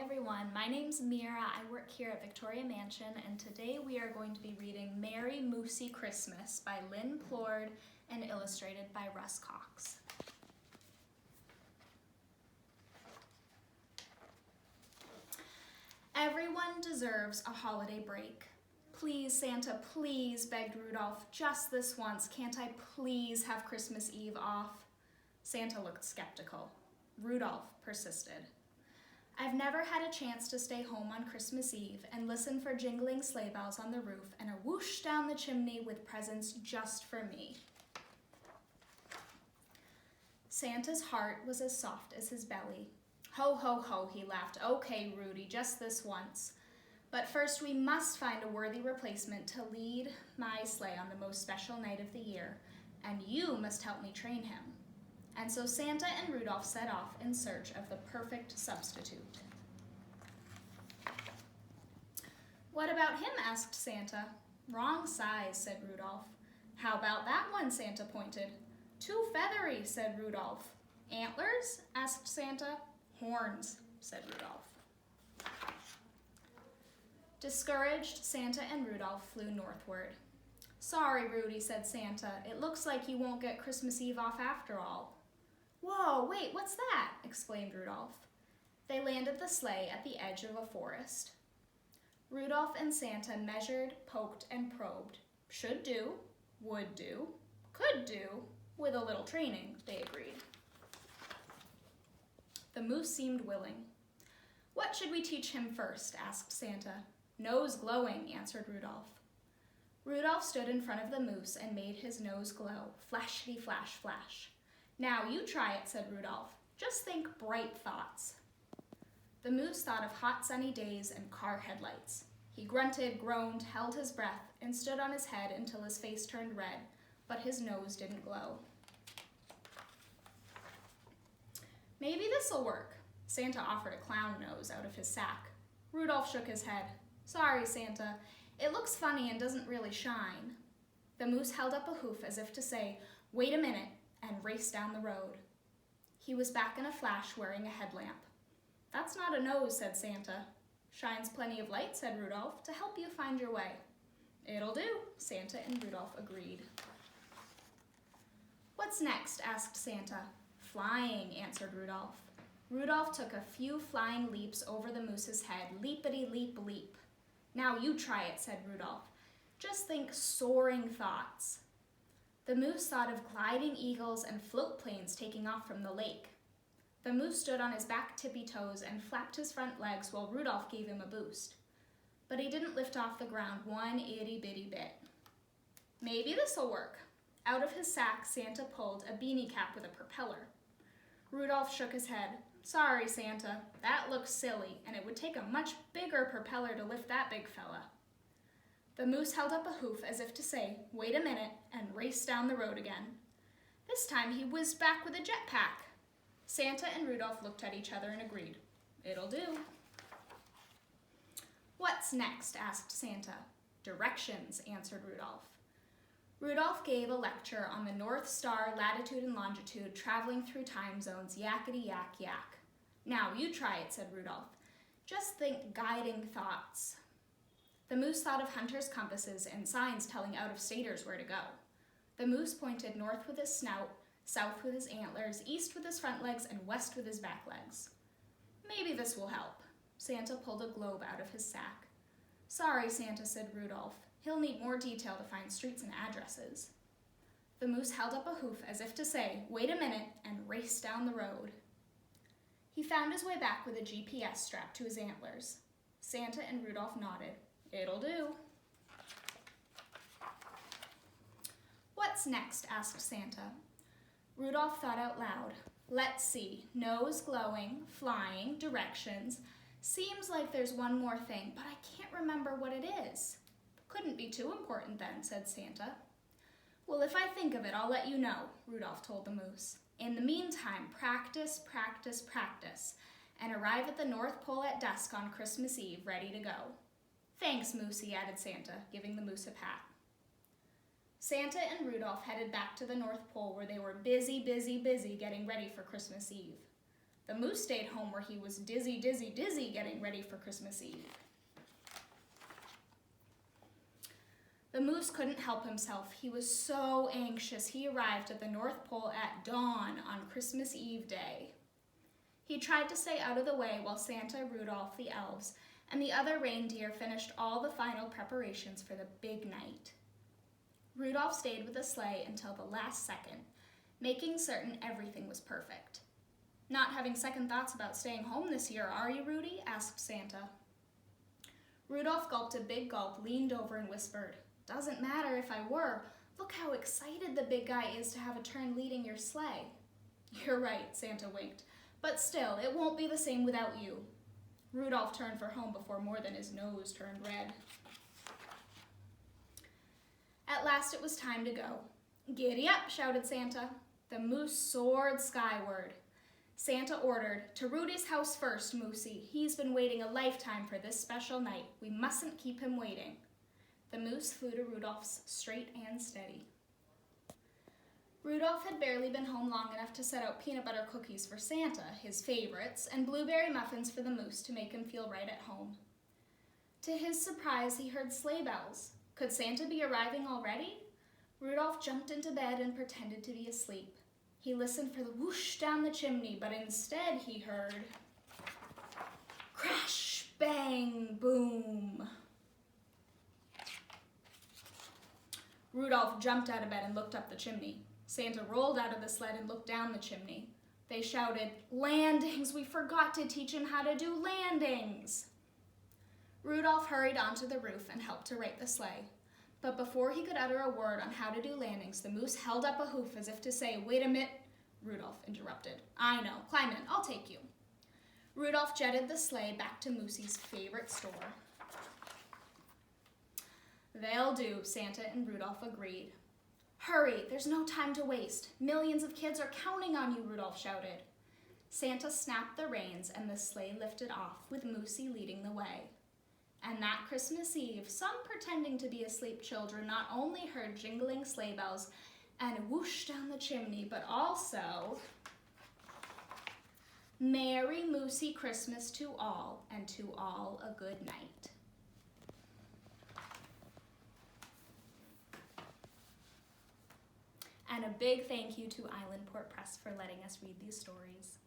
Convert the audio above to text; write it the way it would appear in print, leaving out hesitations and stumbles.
everyone, my name's Mira. I work here at Victoria Mansion, and today we are going to be reading Merry Moosey Christmas by Lynn Plord and illustrated by Russ Cox. Everyone deserves a holiday break. Please, Santa, please, begged Rudolph, just this once, can't I please have Christmas Eve off? Santa looked skeptical. Rudolph persisted. I've never had a chance to stay home on Christmas Eve and listen for jingling sleigh bells on the roof and a whoosh down the chimney with presents just for me. Santa's heart was as soft as his belly. Ho, ho, ho, he laughed. Okay, Rudy, just this once. But first we must find a worthy replacement to lead my sleigh on the most special night of the year, and you must help me train him. And so Santa and Rudolph set off in search of the perfect substitute. What about him? Asked Santa. Wrong size, said Rudolph. How about that one? Santa pointed. Too feathery, said Rudolph. Antlers? Asked Santa. Horns, said Rudolph. Discouraged, Santa and Rudolph flew northward. Sorry, Rudy, said Santa. It looks like you won't get Christmas Eve off after all. Whoa, wait, what's that? Exclaimed Rudolph. They landed the sleigh at the edge of a forest. Rudolph and Santa measured, poked, and probed. Should do, would do, could do, with a little training, they agreed. The moose seemed willing. What should we teach him first? Asked Santa. Nose glowing, answered Rudolph. Rudolph stood in front of the moose and made his nose glow. Flashity flash flash. Now you try it, said Rudolph. Just think bright thoughts. The moose thought of hot sunny days and car headlights. He grunted, groaned, held his breath, and stood on his head until his face turned red, but his nose didn't glow. Maybe this'll work. Santa offered a clown nose out of his sack. Rudolph shook his head. Sorry, Santa. It looks funny and doesn't really shine. The moose held up a hoof as if to say, wait a minute, and raced down the road. He was back in a flash wearing a headlamp. That's not a nose, said Santa. Shines plenty of light, said Rudolph, to help you find your way. It'll do, Santa and Rudolph agreed. What's next? Asked Santa. Flying, answered Rudolph. Rudolph took a few flying leaps over the moose's head, leapity leap leap. Now you try it, said Rudolph. Just think soaring thoughts. The moose thought of gliding eagles and float planes taking off from the lake. The moose stood on his back tippy toes and flapped his front legs while Rudolph gave him a boost. But he didn't lift off the ground one itty-bitty bit. Maybe this'll work. Out of his sack, Santa pulled a beanie cap with a propeller. Rudolph shook his head. Sorry, Santa, that looks silly, and it would take a much bigger propeller to lift that big fella. The moose held up a hoof as if to say, wait a minute, and raced down the road again. This time he whizzed back with a jetpack. Santa and Rudolph looked at each other and agreed. It'll do. What's next? Asked Santa. Directions, answered Rudolph. Rudolph gave a lecture on the North Star, latitude and longitude, traveling through time zones, yakety yak yak. Now you try it, said Rudolph. Just think guiding thoughts. The moose thought of hunters' compasses and signs telling out-of-staters where to go. The moose pointed north with his snout, south with his antlers, east with his front legs, and west with his back legs. Maybe this will help. Santa pulled a globe out of his sack. Sorry, Santa, said Rudolph. He'll need more detail to find streets and addresses. The moose held up a hoof as if to say, wait a minute, and raced down the road. He found his way back with a GPS strapped to his antlers. Santa and Rudolph nodded. It'll do. What's next? Asked Santa. Rudolph thought out loud. Let's see. Nose glowing, flying, directions. Seems like there's one more thing, but I can't remember what it is. Couldn't be too important then, said Santa. Well, if I think of it, I'll let you know, Rudolph told the moose. In the meantime, practice, practice, practice, and arrive at the North Pole at dusk on Christmas Eve, ready to go. Thanks, Moosey, added Santa, giving the moose a pat. Santa and Rudolph headed back to the North Pole where they were busy getting ready for Christmas Eve. The moose stayed home where he was dizzy getting ready for Christmas Eve. The moose couldn't help himself. He was so anxious. He arrived at the North Pole at dawn on Christmas Eve day. He tried to stay out of the way while Santa, Rudolph, the elves, and the other reindeer finished all the final preparations for the big night. Rudolph stayed with the sleigh until the last second, making certain everything was perfect. "Not having second thoughts about staying home this year, are you, Rudy?" asked Santa. Rudolph gulped a big gulp, leaned over, and whispered, "Doesn't matter if I were. Look how excited the big guy is to have a turn leading your sleigh." "You're right," Santa winked. "But still, it won't be the same without you." Rudolph turned for home before more than his nose turned red. At last it was time to go. "Giddy up," shouted Santa. The moose soared skyward. Santa ordered, "To Rudy's house first, Moosey. He's been waiting a lifetime for this special night. We mustn't keep him waiting." The moose flew to Rudolph's, straight and steady. Rudolph had barely been home long enough to set out peanut butter cookies for Santa, his favorites, and blueberry muffins for the moose to make him feel right at home. To his surprise, he heard sleigh bells. Could Santa be arriving already? Rudolph jumped into bed and pretended to be asleep. He listened for the whoosh down the chimney, but instead he heard crash, bang, boom. Rudolph jumped out of bed and looked up the chimney. Santa rolled out of the sled and looked down the chimney. They shouted, "Landings! We forgot to teach him how to do landings!" Rudolph hurried onto the roof and helped to right the sleigh. But before he could utter a word on how to do landings, the moose held up a hoof as if to say, "Wait a minute." Rudolph interrupted. "I know. Climb in. I'll take you." Rudolph jetted the sleigh back to Moosey's favorite store. "They'll do," Santa and Rudolph agreed. "Hurry, there's no time to waste. Millions of kids are counting on you," Rudolph shouted. Santa snapped the reins and the sleigh lifted off, with Moosey leading the way. And that Christmas Eve, some pretending to be asleep children not only heard jingling sleigh bells and whoosh down the chimney, but also, "Merry Moosey Christmas to all, and to all a good night." And a big thank you to Islandport Press for letting us read these stories.